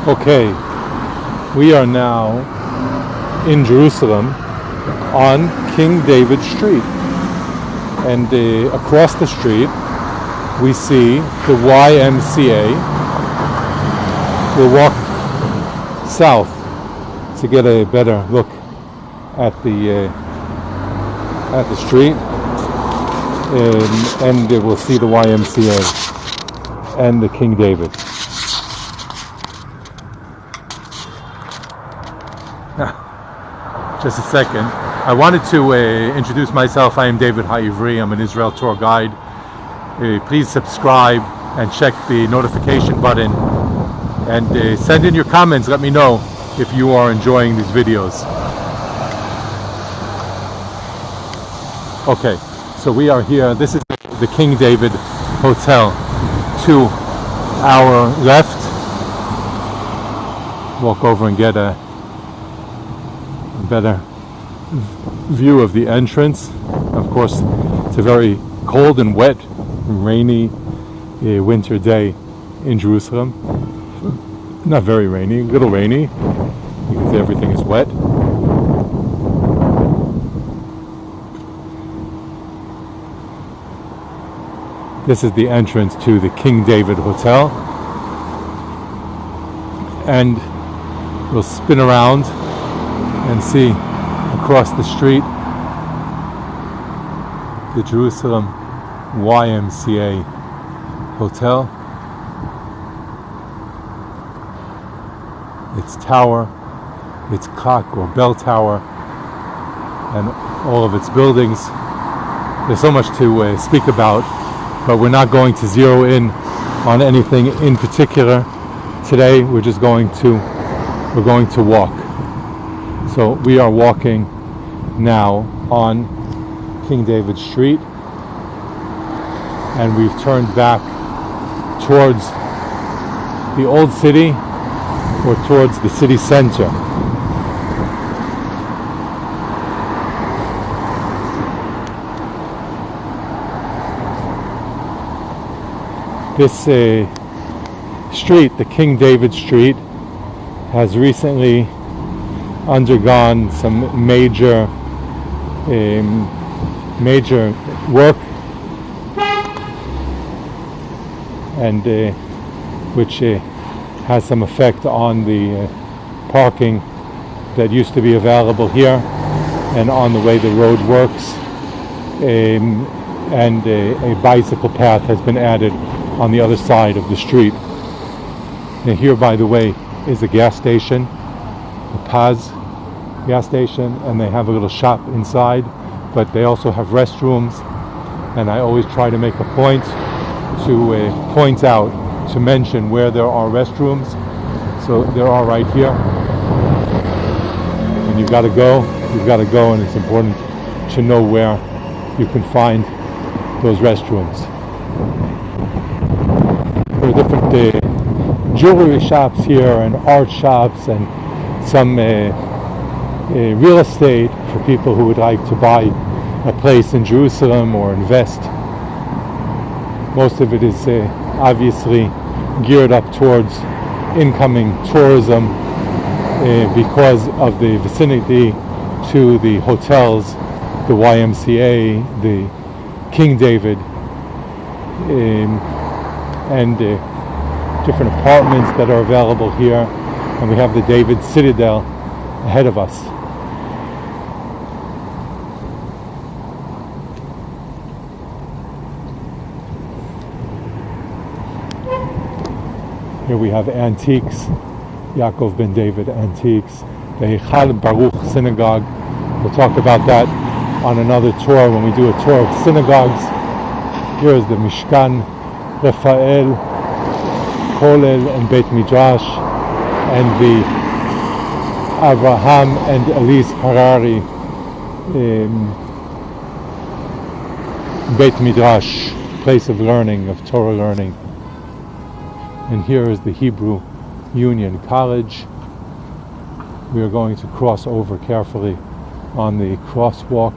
Okay, we are now in Jerusalem on King David Street, and across the street we see the YMCA. We'll walk south to get a better look at the street, and we'll see the YMCA and the King David. Just a second. I wanted to introduce myself. I am David Ha'ivri. I'm an Israel tour guide. Please subscribe and check the notification button, and send in your comments. Let me know if you are enjoying these videos. Okay, so we are here. This is the King David Hotel. To our left, walk over and get a better view of the entrance. Of course, it's a very cold and wet, rainy winter day in Jerusalem. Not very rainy, a little rainy, because everything is wet. This is the entrance to the King David Hotel, and we'll spin around and see across the street the Jerusalem YMCA Hotel. Its tower, its clock or bell tower, and all of its buildings. There's so much to speak about, but we're not going to zero in on anything in particular today. We're going to walk. So we are walking now on King David Street, and we've turned back towards the old city or towards the city center. This street, the King David Street, has recently undergone some major work, and which has some effect on the parking that used to be available here and on the way the road works, and a bicycle path has been added on the other side of the street. Now here, by the way, is a gas station, a Paz gas station, and they have a little shop inside, but they also have restrooms, and I always try to make a point to point out, to mention where there are restrooms. So there are right here, and you've got to go, and it's important to know where you can find those restrooms. There are different jewelry shops here, and art shops, and some real estate for people who would like to buy a place in Jerusalem or invest. Most of it is obviously geared up towards incoming tourism because of the vicinity to the hotels, the YMCA, the King David, and different apartments that are available here, and we have the David Citadel ahead of us. Here we have antiques, Yaakov ben David antiques, the Heichal Baruch synagogue. We'll talk about that on another tour when we do a tour of synagogues. Here is the Mishkan, Raphael, Kollel, and Beit Midrash, and the Avraham and Elise Harari Beit Midrash, place of learning, of Torah learning. And here is the Hebrew Union College. We are going to cross over carefully on the crosswalk.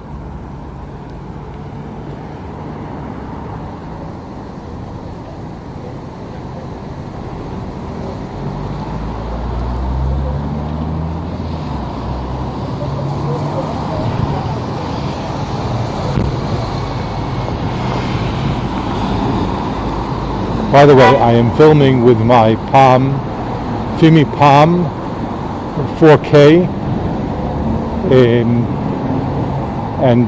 By the way, I am filming with my Fimi Palm 4K, and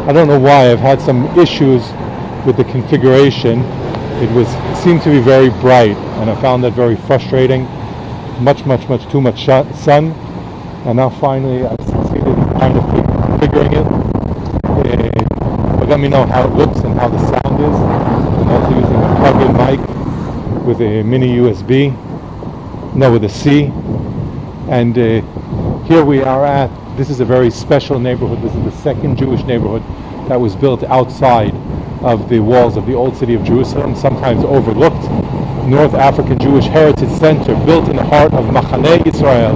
I don't know why. I've had some issues with the configuration. It seemed to be very bright, and I found that very frustrating. Much too much sun, and now finally I've succeeded in kind of figuring it. But let me know how it looks and how the sound is. I'm also using a plug-in mic with a mini USB, with a C. And here we are this is a very special neighborhood. This is the second Jewish neighborhood that was built outside of the walls of the old city of Jerusalem, sometimes overlooked. North African Jewish Heritage Center, built in the heart of Machane Yisrael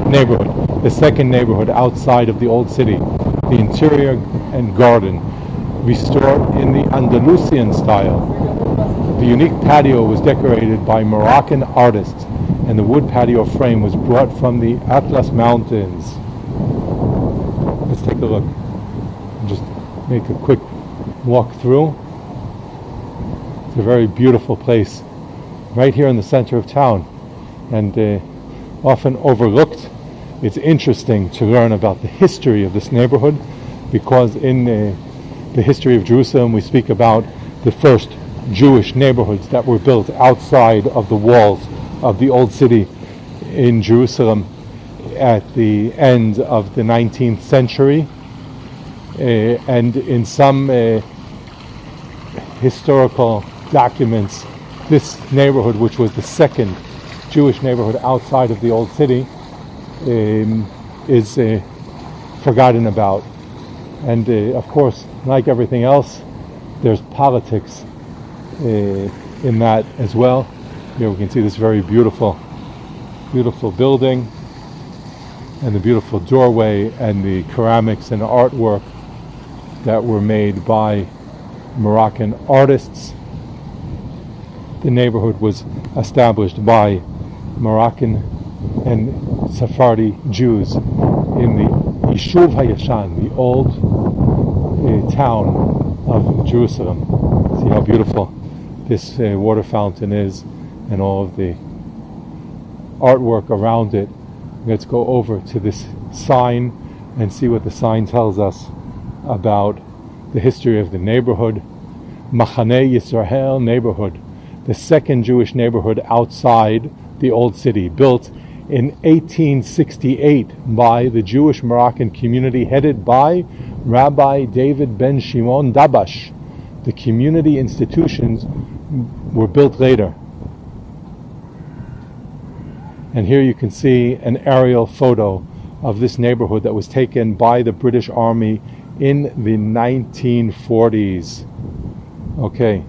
neighborhood, the second neighborhood outside of the old city. The interior and garden restored in the Andalusian style. The unique patio was decorated by Moroccan artists, and the wood patio frame was brought from the Atlas Mountains. Let's take a look. Just make a quick walk through. It's a very beautiful place, right here in the center of town, and often overlooked. It's interesting to learn about the history of this neighborhood, because in the history of Jerusalem we speak about the first Jewish neighborhoods that were built outside of the walls of the old city in Jerusalem at the end of the 19th century, and in some historical documents, this neighborhood, which was the second Jewish neighborhood outside of the old city, is forgotten about. And of course, like everything else, there's politics in that as well. Here we can see this very beautiful building, and the beautiful doorway, and the ceramics and artwork that were made by Moroccan artists. The neighborhood was established by Moroccan and Sephardi Jews in the Yishuv HaYashan, the old town of Jerusalem. See how beautiful this water fountain is, and all of the artwork around it. Let's go over to this sign and see what the sign tells us about the history of the neighborhood. Machane Yisrael neighborhood, the second Jewish neighborhood outside the old city, built in 1868 by the Jewish Moroccan community headed by Rabbi David Ben Shimon Dabash. The community institutions were built later. And here you can see an aerial photo of this neighborhood that was taken by the British Army in the 1940s. Okay.